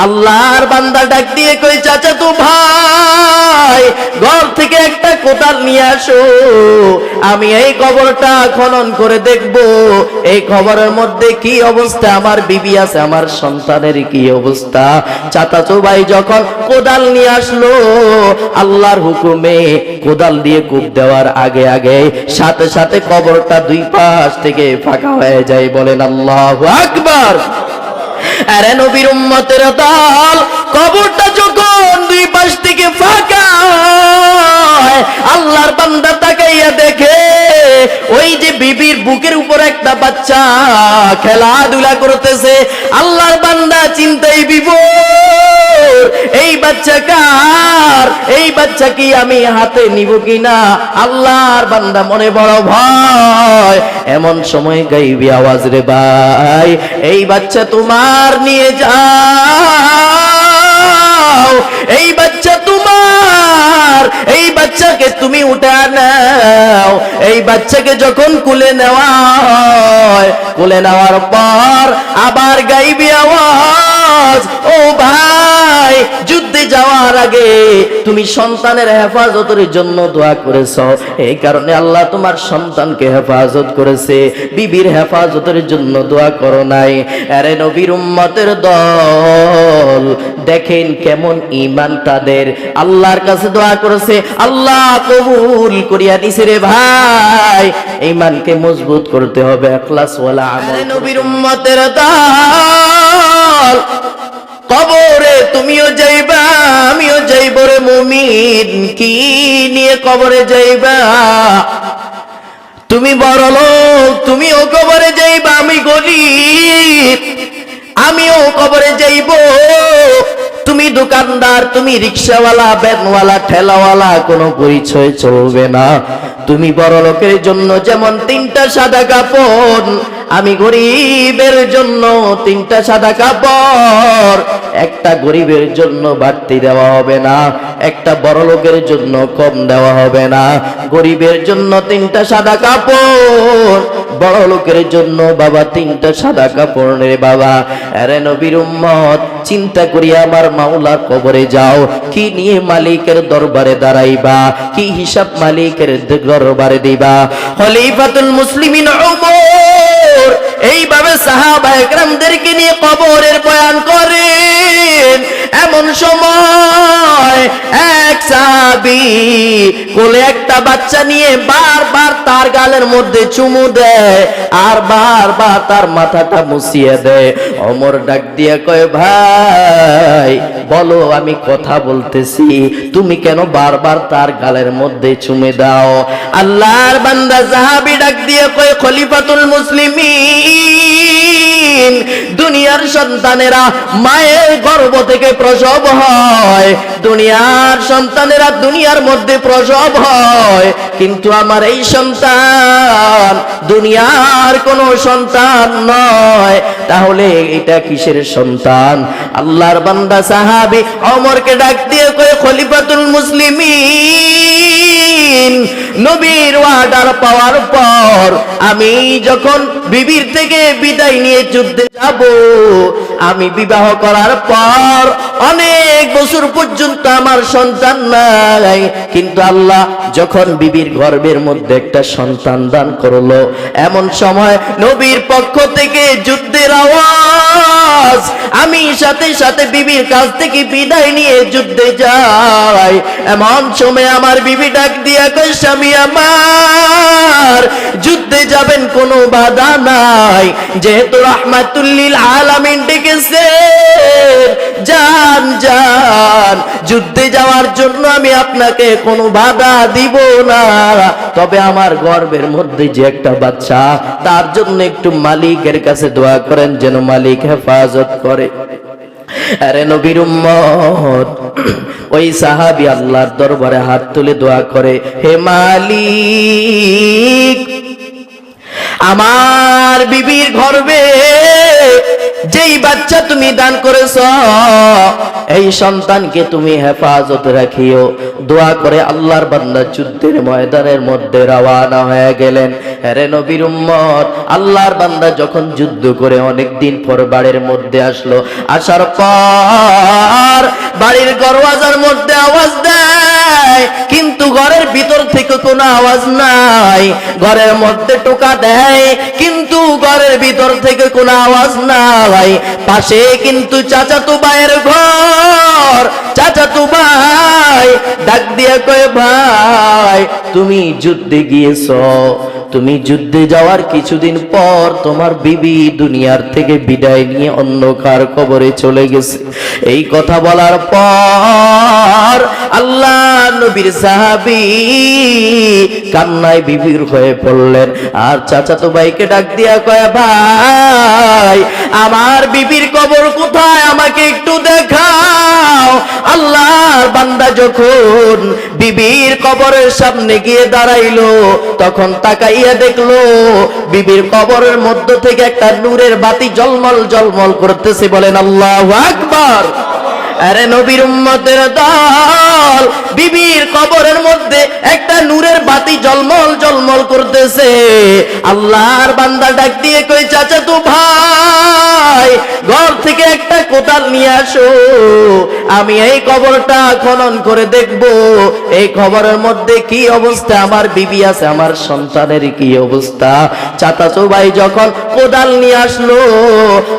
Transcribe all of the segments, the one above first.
আল্লাহর বান্দা ডাক দিয়ে কই, চাচাতো ভাই ঘর থেকে একটা কোদাল নিয়ে আসো, আমি এই কবরটা খনন করে দেখব এই কবরের মধ্যে কি অবস্থা, আমার বিবি আছে, আমার সন্তানের কি অবস্থা। চাচাতো ভাই যখন কোদাল নিয়ে আসলো, আল্লাহর হুকুমে কোদাল দিয়ে কূপ দেওয়ার আগে আগে সাথে সাথে কবরটা দুই পাশ থেকে ফাঁকা হয়ে যায়। বলেন আল্লাহু আকবার। আরে নবীর উম্মতের দল, কবরটা যখন দুই পাশ থেকে ফাঁকা হয়, আল্লাহর বান্দা তাকাইয়া দেখে ওই যে বিবির বুকের উপর একটা বাচ্চা খেলাধুলা করতেছে। আল্লাহর বান্দা চিন্তায় বিভোর, এই বাচ্চা কার, এই বাচ্চা কি আমি হাতে নিব কিনা। আল্লাহর বান্দা মনে বড় ভয়। এমন সময় গাইবি আওয়াজ, রে ভাই এই বাচ্চা তোমার, নিয়ে যাও, এই বাচ্চা তোমার, এই বাচ্চাকে তুমি উঠা নাও। এই বাচ্চাকে যখন কুলে নেওয়া হয়, কুলে নেওয়ার পর আবার গাইবি আওয়াজ, ও ভাই যুদ্ধে যাওয়ার আগে তুমি সন্তানের হেফাজতের জন্য দোয়া করেছো, এই কারণে আল্লাহ তোমার সন্তানকে হেফাজত করেছে, বিবির হেফাজতের জন্য দোয়া করো নাই। আরে নবীর উম্মতের দল, দেখেন কেমন ঈমান তাদের, আল্লাহর কাছে দোয়া করেছে, আল্লাহ কবুল করিয়া নিছে। রে ভাই ঈমানকে মজবুত করতে হবে, ইখলাস ওয়ালা আমল। নবীর উম্মতের দল, কবরে তুমিও যাইবা আমিও যাইব রে মুমিন, কি নিয়ে কবরে যাইবা? তুমি বড় লোক, তুমিও কবরে যাইবা, আমি গরিব, আমিও কবরে যাইব। তুমি দোকানদার, তুমি রিকশাওয়ালা, ভ্যানওয়ালা, ঠেলাওয়ালা, কোনো পরিচয় চলবে না। তুমি বড় লোকের জন্য যেমন তিনটা সাদা কাপড়, আমি গরিবের জন্য তিনটা সাদা কাপড়। একটা গরিবের জন্য বাড়তি দেওয়া হবে না, একটা বড় লোকের জন্য কম দেওয়া হবে না। গরিবের জন্য তিনটা সাদা কাপড়, বড় লোকের জন্য বাবা তিনটা সাদা কাপড়। রে বাবা, আরে নবীর উম্মত, চিন্তা করি আমার মাওলার কবরে যাও, কি নিয়ে মালিকের দরবারে দাঁড়াইবা, কি হিসাব মালিকের দরবারে দিবা। খলিফাতুল মুসলিমিন ওমর এইভাবে সাহাবায়ে কেরামদেরকে নিয়ে কবরের বয়ান করেন। এমন সময় এক সাহাবী কোলে একটা বাচ্চা নিয়ে বারবার তার গালের মধ্যে চুমু দেয় আর বারবার তার মাথাটা মুছিয়ে দেয়। ওমর ডাক দিয়ে কয়, ভাই বলো, আমি কথা বলতেছি, তুমি কেন বারবার তার গালের মধ্যে চুমে দাও? আল্লাহর বান্দা সাহাবী ডাক দিয়ে কয়, খলিফাতুল মুসলিমিন, দুনিয়ার সন্তানেরা মায়ের গর্ভ থেকে প্রসব হয়, দুনিয়ার সন্তানেরা দুনিয়ার মধ্যে প্রসব হয়, কিন্তু আমার এই সন্তান দুনিয়ার কোন সন্তান নয়। তাহলে এটা কিসের সন্তান? আল্লাহর বান্দা সাহাবী ওমরকে ডাক দিয়ে কয়, খলিফাতুল মুসলিমিন, নবীর ওয়াদার পাওয়ার পর আমি যখন বিবির থেকে বিদায় নিয়ে যুদ্ধে যাব, আমি বিবাহ করার পর অনেক বছর পর্যন্ত আমার সন্তান নাই, কিন্তু আল্লাহ যখন বিবির গর্ভের মধ্যে একটা সন্তান দান করলো, এমন সময় নবীর পক্ষ থেকে যুদ্ধের আওয়াজ, আমি সাথে সাথে বিবির কাছ থেকে বিদায় নিয়ে যুদ্ধে যাই। এমন সময় আমার বিবি ডাক দিয়া কয়, স্বামী আমার, যুদ্ধে যাবেন কোনো বাধা নাই, যেহেতু রাহমাতুল লিল আলামিন ডেকেছে, যান যান, যুদ্ধে যাওয়ার জন্য আমি আপনাকে কোনো বাধা দিব না, তবে আমার গর্ভের মধ্যে যে একটা বাচ্চা, তার জন্য একটু মালিকের কাছে দোয়া করেন যেন মালিক হেফাজত করে। আরে নবীর উম্মত, ওই সাহাবী আল্লাহর দরবারে হাত তুলে দোয়া করে, হে মালিক, আমার বিবির গর্ভে যেই বাচ্চা তুমি দান করেছ, এই সন্তানকে তুমি হেফাজত রাখিও। দোয়া করে আল্লাহর বান্দা যুদ্ধের ময়দানের মধ্যে রওয়ানা হয়ে গেলেন। আরে নবীর উম্মত, আল্লাহর বান্দা যখন যুদ্ধ করে অনেক দিন পর বাড়ির মধ্যে আসলো, আসার পর বাড়ির দরওয়াজার মধ্যে আওয়াজ দেয়, কিন্তু ঘরের ভিতর থেকে কোনো আওয়াজ নাই। ঘরের মধ্যে টোকা দেয়, কিন্তু ঘরের ভিতর থেকে কোনো আওয়াজ নাই। পাশে কিন্তু চাচাতো ভাইয়ের ঘর। চাচাতো ভাই ডাক দিয়ে কয়, ভাই তুমি যুদ্ধে গিয়েছ, তুমি যুদ্ধে যাওয়ার কিছুদিন পর তোমার বিবি দুনিয়ার থেকে বিদায় নিয়ে অন্ধকার কবরে চলে গেছে। এই কথা বলার পর আল্লাহ নবীর সাহাবী কান্নায় বিবির হয়ে পড়লেন। আর চাচাতো ভাইকে ডাক দিয়া কয়, ভাই আমার বিবির কবর কোথায়, আমাকে একটু দেখাও। আল্লাহর বান্দা যখন বিবির কবরের সামনে গিয়ে দাঁড়াইলো, তখন তাকাইয়া দেখলো বিবির কবরের মধ্য থেকে একটা নূরের বাতি জলমল জলমল করতেছে। বলেন আল্লাহু আকবার। আরে নবীর উম্মতের দল, বিবির কবরের মধ্যে একটা নূরের বাতি জলমল জলমল করতেছে। আল্লাহর বান্দা ডাক দিয়ে কই, চাচাতো ভাই ঘর থেকে একটা কোদাল নিয়ে আসো, আমি এই কবরটা খনন করে দেখব এই কবরের মধ্যে কি অবস্থা, আমার বিবি আছে, আমার সন্তানের কি অবস্থা। চাচাতো ভাই যখন কোদাল নিয়ে আসলো,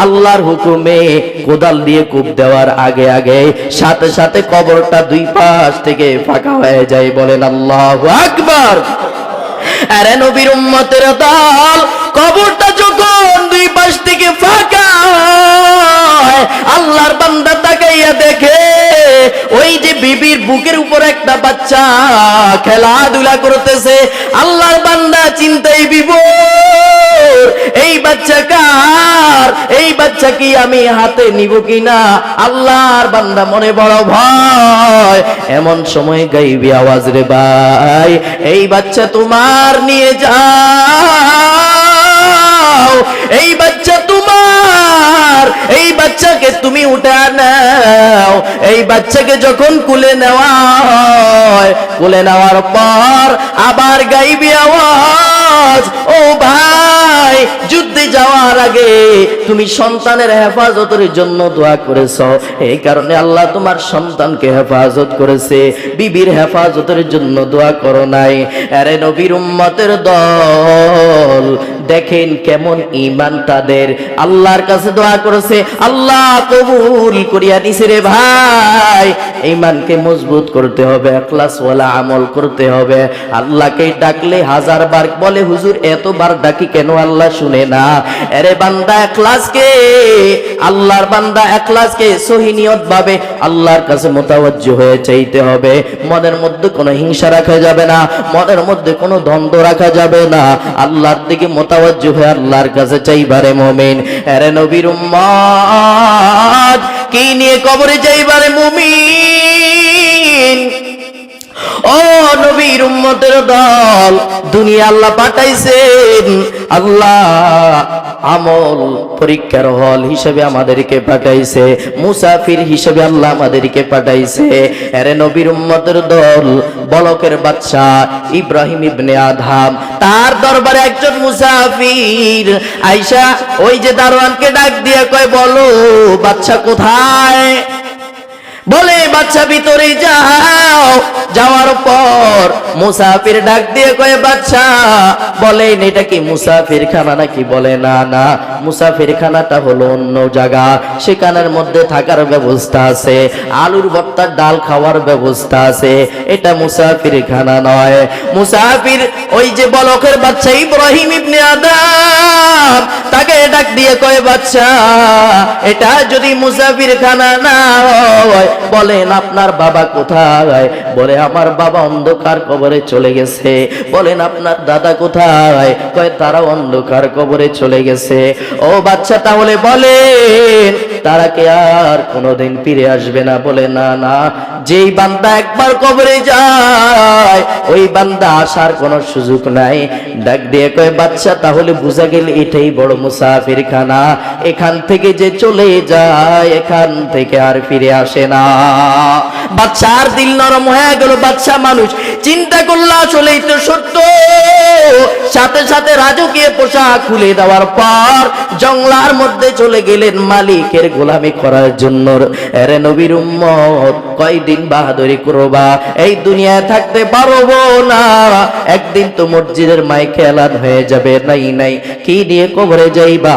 আল্লাহর হুকুমে কোদাল দিয়ে কূপ দেওয়ার আগে আগে সাথে সাথে কবরটা দুই পাশ থেকে ফাঁকা হয়ে যায়। বলেন আল্লাহু আকবার। আরে নবীর উম্মতের দল, কবরটা যখন দুই পাশ থেকে ফাঁকা হয়, আল্লাহর বান্দা তাকাইয়া দেখে ওই যে বিবির বুকের উপর একটা বাচ্চা খেলাধুলা করতেছে। আল্লাহর বান্দা চিন্তায় বিভোর, এই বাচ্চা কার, এই বাচ্চা কি আমি হাতে নিব কিনা। আল্লাহর বান্দা মনে বড় ভয়। এমন সময় গাইবি আওয়াজ, রে ভাই এই বাচ্চা তোমার, নিয়ে যাও, এই বাচ্চা তোমার, এই বাচ্চাকে তুমি উঠা নাও। এই বাচ্চাকে যখন কুলে নেওয়া হয়, কুলে নেওয়ার পর আবার গাইবি আওয়াজ, ও ভাই যুদ্ধে যাওয়ার আগে তুমি সন্তানের হেফাজতের জন্য দোয়া করেছো, এই কারণে আল্লাহ তোমার সন্তানকে হেফাজত করেছে, বিবির হেফাজতের জন্য দোয়া করো নাই। আরে নবীর উম্মতের দল, দেখেন কেমন ঈমান তাদের। আল্লাহর কাছে দোয়া করেছে, আল্লাহ কবুল করিয়া নিছে। রে ভাই ঈমানকে মজবুত করতে হবে, ইখলাস ওয়ালা আমল করতে হবে। আল্লাহকে ডাকলে হাজার বার বলে, হুজুর এতবার ডাকি কেন আল্লাহ শুনে না। আরে বান্দা ইখলাসকে, আল্লাহর বান্দা ইখলাসকে সহি নিয়ত ভাবে আল্লাহর কাছে মুতাওয়াজ্জিহ হয়ে চাইতে হবে। মনের মধ্যে কোনো হিংসা রাখা যাবে না, মনের মধ্যে কোনো দ্বন্দ্ব রাখা যাবে না। আল্লাহর দিকে মুতাওয়াজ্জিহ হয়ে আল্লাহর কাছে চাইবারে মুমিন। আরে নবীর উম্মত, কি নিয়ে কবরে যাইবারে মুমিন। ও নবীর উম্মতের দল, দুনিয়া আল্লাহ পাঠাইছেন, আল্লাহ আমল পরীক্ষার হল হিসেবে আমাদেরকে পাঠাইছে, মুসাফির হিসেবে আল্লাহ আমাদেরকে পাঠাইছে। আরে নবীর উম্মতের দল, বলকের বাদশা ইব্রাহিম ইবনে আদহাম, তার দরবারে একজন মুসাফির আইসা ওই যে দারোয়ানকে ডাক দিয়ে কয়, বলো বাদশা কোথায়। বলে বাদশা ভিতরে যাও। যাওয়ার পর মুসাফির ডাক দিয়ে কয়, বাদশা বলেন এটা কি মুসাফির খানা নাকি। বলে না না, মুসাফির খানাটা হলো অন্য জায়গা, সেখানের মধ্যে থাকার ব্যবস্থা আছে, আলুর ভর্তার ডাল খাওয়ার ব্যবস্থা আছে, এটা মুসাফির খানা নয়। মুসাফির ওই যে বলকের বাদশা ইব্রাহিম ইবনে আদম, তাকে ডাক দিয়ে কয়, বাদশা এটা যদি মুসাফির খানা না হয়, বলেন আপনার বাবা কোথায়? বলে আমার বাবা অন্ধকার কবরে চলে গেছে। বলেন আপনার দাদা কোথায়? কয় তারা অন্ধকার কবরে চলে গেছে। ও বাচ্চা তাহলে বলেন তারা কি আর কোনোদিন ফিরে আসবে না? বলে না না, যেই বান্দা একবার কবরে যায় ওই বান্দা আসার কোনো সুযোগ নাই। ডাক দিয়ে কয় বাচ্চা তাহলে বুঝা গেল এটাই বড় মুসাফিরখানা, এখান থেকে যে চলে যায় এখান থেকে আর ফিরে আসে না। বাচ্চার দিল নরম হয়ে গেল, বাচ্চা মানুষ চিন্তা করলো আসলেই তো সত্য। সাথে সাথে রাজকীয় পোশাক খুলে দেওয়ার পর জঙ্গলার মধ্যে চলে গেলেন মালিকের গোলামি করার জন্য। আরে নবীর উম্মত কয়দিন বাহাদুরি করবা? এই দুনিয়ায় থাকতে পারবো না, একদিন তো মসজিদের মাইকে এলান হয়ে যাবে। নাই নাই, কি নিয়ে কবরে যাইবা?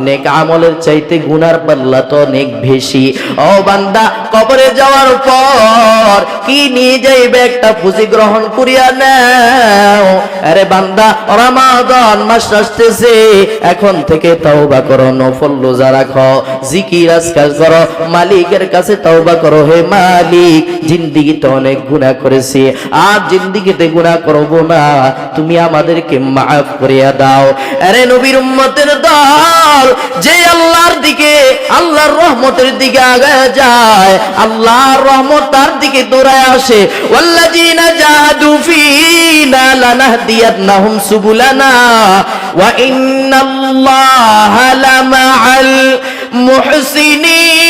নেক আমলের চাইতে গুনার পাল্লা তো অনেক বেশি। ও বান্দা কবরে যাওয়ার পর কি নিয়ে যাইবে? একটা পুঁজি গ্রহণ করিয়া নাও। আরে বান্দা রমাদান মাস আসতেছে, এখন থেকে তওবা করো, নফল রোজা রাখো, জিকির আজকার করো, মালিকের কাছে তওবা করো। হে মালিক, জিন্দেগিতে অনেক গুনাহ করেছি, আর জিন্দেগিতে গুনাহ করব না, তুমি আমাদেরকে মাফ করিয়া দাও। আরে নবীর উম্মতের দল যে আল্লাহর দিকে, আল্লাহর রহমতের দিকে আগায় যায়, আল্লাহর রহমত তার দিকে দৌড়ায় আসে। ওয়াল্লাযীনা জাহাদু ফীনা লানাহদিয়ান্নাহুম সুবুলানা ওয়া ইন্নাল্লাহা লামাআল মুহসিনিন।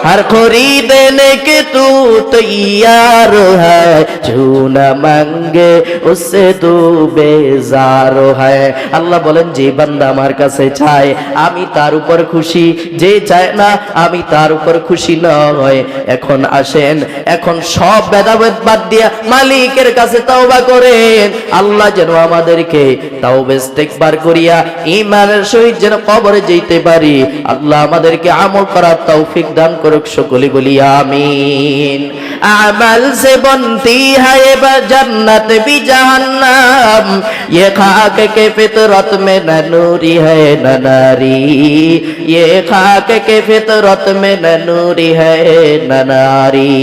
हर खरीदने के तू तैयार है, जो न मांगे उससे तू बेजार है। আল্লাহ বলেন যে বান্দা আমার কাছে চায় আমি তার উপর খুশি, যে চায় না আমি তার উপর খুশি নয়। এখন আসেন, এখন সব ভেদাভেদ বাদ দিয়া মালিকের কাছে তওবা করেন। আল্লাহ যেন আমাদেরকে তাওবা ইস্তেগফার করিয়া ঈমানের সহিত যেন কবরে যেতে পারি। আল্লাহ আমাদেরকে আমল করার তৌফিক দান করুন। সকলে বলি আমিন। अमल से बनती है जन्नत भी जहन्नम, ये खाक के फितरत में न नूरी है न नारी, ये खाक के फितरत में न नूरी है न नारी।